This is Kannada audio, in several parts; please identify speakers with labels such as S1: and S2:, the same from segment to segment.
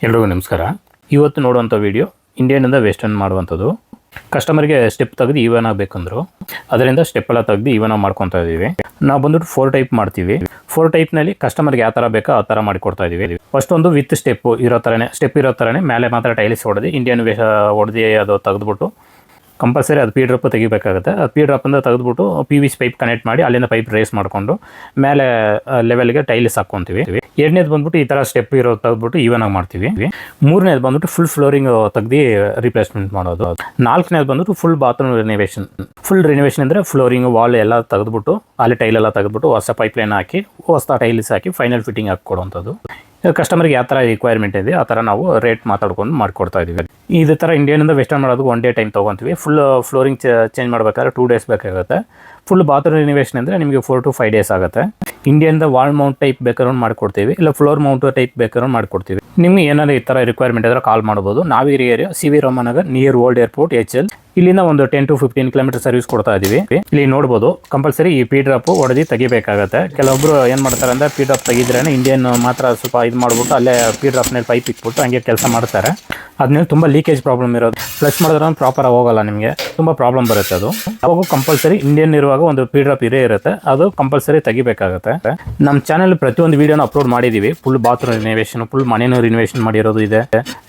S1: ಎಲ್ರಿಗೂ ನಮಸ್ಕಾರ. ಇವತ್ತು ನೋಡುವಂಥ ವಿಡಿಯೋ ಇಂಡಿಯನಿಂದ ವೆಸ್ಟರ್ನ್ ಮಾಡುವಂಥದ್ದು. ಕಸ್ಟಮರ್ಗೆ ಸ್ಟೆಪ್ ತೆಗೆದು ಈವನ್ ಆಗಬೇಕಂದ್ರು ಅದರಿಂದ ಸ್ಟೆಪ್ ಎಲ್ಲ ತೆಗೆದು ಈವನ್ ಮಾಡ್ಕೊತಾ ಇದ್ದೀವಿ. ನಾವು ಬಂದ್ಬಿಟ್ಟು 4 ಟೈಪ್ ಮಾಡ್ತೀವಿ. 4 ಟೈಪ್ನಲ್ಲಿ ಕಸ್ಟಮರ್ಗೆ ಯಾವ ಥರ ಬೇಕೋ ಆ ಥರ ಮಾಡಿಕೊಡ್ತಾ ಇದ್ದೀವಿ. ಫಸ್ಟ್ ಒಂದು ವಿತ್ ಸ್ಟೆಪ್ ಇರೋ ಥರನೇ ಮೇಲೆ ಮಾತ್ರ ಟೈಲ್ಸ್ ಹೊಡೆದು ಇಂಡಿಯನ್ ಹೊಡೆದು ಅದು ತೆಗೆದುಬಿಟ್ಟು ಕಂಪಲ್ಸರಿ ಅದು ಪಿ ಡ್ರಾಪ್ ತೆಗಿಬೇಕಾಗುತ್ತೆ. ಅದು ಪಿ ಡ್ರಾಪಿಂದ ತೆಗೆದುಬಿಟ್ಟು PVC ಪೈಪ್ ಕನೆಕ್ಟ್ ಮಾಡಿ ಅಲ್ಲಿಂದ ಪೈಪ್ ರೇಸ್ ಮಾಡಿಕೊಂಡು ಮೇಲೆ ಲೆವೆಲ್ಗೆ ಟೈಲ್ಸ್ ಹಾಕ್ಕೊತೀವಿ. ಎರಡನೇದು ಬಂದ್ಬಿಟ್ಟು ಈ ಥರ ಸ್ಟೆಪ್ ಇರೋ ತೆಗೆದುಬಿಟ್ಟು ಈವನ್ ಆಗಿ ಮಾಡ್ತೀವಿ. ಮೂರನೇದು ಬಂದ್ಬಿಟ್ಟು ಫುಲ್ ಫ್ಲೋರಿಂಗ್ ತೆಗ್ದು ರಿಪ್ಲೇಸ್ಮೆಂಟ್ ಮಾಡೋದು. ನಾಲ್ಕನೇದು ಬಂದ್ಬಿಟ್ಟು full bathroom renovation. Full renovation ಅಂದರೆ ಫ್ಲೋರಿಂಗ್ ವಾಲ್ ಎಲ್ಲ ತೆಗೆದುಬಿಟ್ಟು ಅಲ್ಲಿ ಟೈಲೆಲ್ಲ ತೆಗೆದುಬಿಟ್ಟು ಹೊಸ ಪೈಪ್ ಲೈನ್ ಹಾಕಿ ಹೊಸ ಟೈಲ್ಸ್ ಹಾಕಿ ಫೈನಲ್ ಫಿಟ್ಟಿಂಗ್ ಹಾಕಿ ಕೊಡುವಂಥದ್ದು. ಕಸ್ಟಮರ್ಗೆ ಯಾವ ಥರ ರಿಕ್ವೈರ್ಮೆಂಟ್ ಇದೆ ಆ ಥರ ನಾವು ರೇಟ್ ಮಾತಾಡ್ಕೊಂಡು ಮಾಡಿಕೊಡ್ತಾ ಇದ್ದೀವಿ. ಇದೇ ಥರ ಇಂಡಿಯನಿಂದ ವೆಸ್ಟರ್ನ್ ಮಾಡೋದು 1 ಡೇ ಟೈಮ್ ತೊಗೊತೀವಿ. ಫುಲ್ ಫ್ಲೋರಿಂಗ್ ಚೇಂಜ್ ಮಾಡಬೇಕಾದ್ರೆ 2 ಡೇಸ್ ಬೇಕಾಗುತ್ತೆ. ಫುಲ್ ಬಾತ್ರೂಮ್ ರಿನೋವೇಷನ್ ಅಂದರೆ ನಿಮಗೆ 4 to 5 ಡೇಸ್ ಆಗುತ್ತೆ. ಇಂಡಿಯನ್ದ ವಾಲ್ ಮೌಂಟ್ ಟೈಪ್ ಬೇಕಾದ್ರೂ ಮಾಡಿಕೊಡ್ತೀವಿ, ಇಲ್ಲ ಫ್ಲೋರ್ ಮೌಂಟ್ ಟೈಪ್ ಬೇಕಾದ್ರೂ ಮಾಡಿಕೊಡ್ತೀವಿ. ನಿಮಗೆ ಏನಾದರೂ ಈ ಥರ ರಿಕ್ವೈರ್ಮೆಂಟ್ ಇದ್ದರೆ ಕಾಲ್ ಮಾಡ್ಬೋದು. ನಾವಿರೋ area CV Ramanagar near old airport HL. ಇಲ್ಲಿಂದ ಒಂದು 10 to 15 ಕಿಲೋಮೀಟರ್ ಸರ್ವಿಸ್ ಕೊಡ್ತಾ ಇದ್ದೀವಿ. ಇಲ್ಲಿ ನೋಡ್ಬೋದು ಕಂಪಲ್ಸರಿ ಈ ಪಿ ಡ್ರಾಪ್ ಹೊಡೆದು ತೆಗಿಬೇಕಾಗತ್ತೆ. ಕೆಲವೊಬ್ಬರು ಏನು ಮಾಡ್ತಾರೆ ಅಂದರೆ ಪಿ ಡ್ರಾಪ್ ತೆಗಿದ್ರೇ ಇಂಡಿಯನ್ ಮಾತ್ರ ಸ್ವಲ್ಪ ಇದು ಮಾಡಿಬಿಟ್ಟು ಅಲ್ಲೇ ಪಿ ಡ್ರಾಪ್ನಲ್ಲಿ ಪೈಪ್ ಇಟ್ಬಿಟ್ಟು ಹಂಗೆ ಕೆಲಸ ಮಾಡ್ತಾರೆ. ಅದ್ರಲ್ಲಿ ತುಂಬ ಲೀಕೇಜ್ ಪ್ರಾಬ್ಲಮ್ ಇರೋದು. ಫ್ಲಶ್ ಮಾಡಿದ್ರೆ ಪ್ರಾಪರಾಗಿ ಹೋಗಲ್ಲ, ನಿಮಗೆ ತುಂಬ ಪ್ರಾಬ್ಲಮ್ ಬರುತ್ತೆ. ಅದು ಅವಾಗ ಕಂಪಲ್ಸರಿ ಇಂಡಿಯನ್ ಇರುವಾಗ ಒಂದು ಪಿ ಡ್ರಾಪ್ ಇರುತ್ತೆ, ಅದು ಕಂಪಲ್ಸರಿ ತೆಗಿಬೇಕಾಗುತ್ತೆ. ನಮ್ಮ ಚಾನಲ್ ಪ್ರತಿಯೊಂದು ವೀಡಿಯೋನ ಅಪ್ಲೋಡ್ ಮಾಡಿದ್ದೀವಿ. ಫುಲ್ ಬಾತ್ರೂಮ್ ರಿನೋವೇಷನ್, ಫುಲ್ ಮನೇನು ರಿನೋವೇಷನ್ ಮಾಡಿರೋದು ಇದೆ.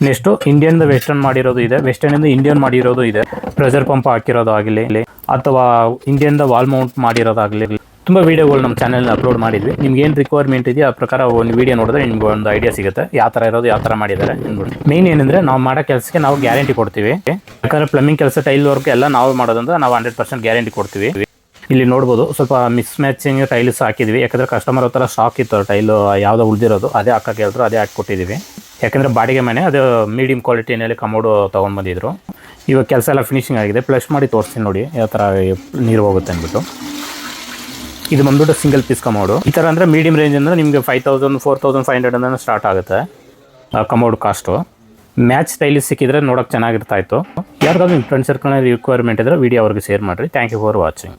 S1: ನೆಕ್ಸ್ಟು ಇಂಡಿಯನ್ದ ವೆಸ್ಟರ್ನ್ ಮಾಡಿರೋದು ಇದೆ, ವೆಸ್ಟರ್ನಿಂದ ಇಂಡಿಯನ್ ಮಾಡಿರೋದು ಇದೆ. ಪ್ರೆಷರ್ ಪಂಪ್ ಹಾಕಿರೋದು ಆಗಲಿ ಅಥವಾ ಇಂಡಿಯನ್ದ ವಾಲ್ ಮೌಂಟ್ ಮಾಡಿರೋದಾಗಲಿ ತುಂಬ ವೀಡಿಯೋಗಳು ನಮ್ಮ ಚಾನಲ್ನ ಅಪ್ಲೋಡ್ ಮಾಡಿದ್ವಿ. ನಿಮ್ಗೆ ಏನು ರಿಕ್ವೈರ್ಮೆಂಟ್ ಇದೆಯೋ ಆ ಪ್ರಕಾರ ಒಂದು ವೀಡಿಯೋ ನೋಡಿದ್ರೆ ನಿಮ್ಗೆ ಒಂದು ಐಡಿಯಾ ಸಿಗುತ್ತೆ ಯಾವ ಥರ ಇರೋದು, ಯಾವ ಥರ ಮಾಡಿದ್ದಾರೆ ಅಂದ್ಬಿಟ್ಟು. ಮೇನ್ ಏನಂದರೆ ನಾವು ಮಾಡೋ ಕೆಲಸಕ್ಕೆ ನಾವು ಗ್ಯಾರಂಟಿ ಕೊಡ್ತೀವಿ. ಯಾಕಂದರೆ ಪ್ಲಂಬಿಂಗ್ ಕೆಲಸ, ಟೈಲ್ ವರ್ಕ್ ಎಲ್ಲ ನಾವು ಮಾಡೋದಂದ್ರೆ ನಾವು 100% ಗ್ಯಾರಂಟಿ ಕೊಡ್ತೀವಿ. ಇಲ್ಲಿ ನೋಡ್ಬೋದು ಸ್ವಲ್ಪ ಮಿಸ್ ಮ್ಯಾಚಿಂಗ್ ಟೈಲ್ಸ್ ಹಾಕಿದ್ವಿ. ಯಾಕಂದರೆ ಕಸ್ಟಮರ್ ಹತ್ರ ಸ್ಟಾಕ್ ಇತ್ತು ಟೈಲು ಯಾವುದೋ ಉಳಿದಿರೋದು, ಅದೇ ಹಾಕಕ್ಕೆ ಹೇಳಿದ್ರು, ಅದೇ ಹಾಕಿ ಕೊಟ್ಟಿದ್ದೀವಿ. ಯಾಕಂದರೆ ಬಾಡಿಗೆ ಮನೆ ಅದು ಮೀಡಿಯಮ್ ಕ್ವಾಲಿಟಿನಲ್ಲಿ ಕಮೋಡು ತೊಗೊಂಡು ಬಂದಿದ್ರು. ಇವಾಗ ಕೆಲಸ ಎಲ್ಲ ಫಿನಿಶಿಂಗ್ ಆಗಿದೆ. ಪ್ಲಸ್ ಮಾಡಿ ತೋರಿಸ್ತೀನಿ ನೋಡಿ ಯಾವ ಥರ ನೀರು ಹೋಗುತ್ತೆ ಅಂದ್ಬಿಟ್ಟು. ಇದು ಬಂದ್ಬಿಟ್ಟು ಸಿಂಗಲ್ ಪೀಸ್ ಕಮೋಡು. ಈ ಥರ ಅಂದರೆ ಮೀಡಿಯಮ್ ರೇಂಜ್ ಅಂದರೆ ನಿಮಗೆ 5000 4500 ಅಂತ ಸ್ಟಾರ್ಟ್ ಆಗುತ್ತೆ ಕಮೋಡ್ ಕಾಸ್ಟು. ಮ್ಯಾಚ್ ಟೈಲ್ಸ್ ಸಿಕ್ಕಿದ್ರೆ ನೋಡೋಕೆ ಚೆನ್ನಾಗಿರ್ತಾಯಿತ್ತು. ಯಾರಿಗಾದ್ರೂ ನಿಮ್ಮ ಫ್ರೆಂಡ್ ಸರ್ಕಲ್ನಲ್ಲಿ ರಿಕ್ವೈರ್ಮೆಂಟ್ ಇದ್ದರೆ ವೀಡಿಯೋ ಅವ್ರಿಗೆ ಶೇರ್ ಮಾಡಿರಿ. Thank you for watching.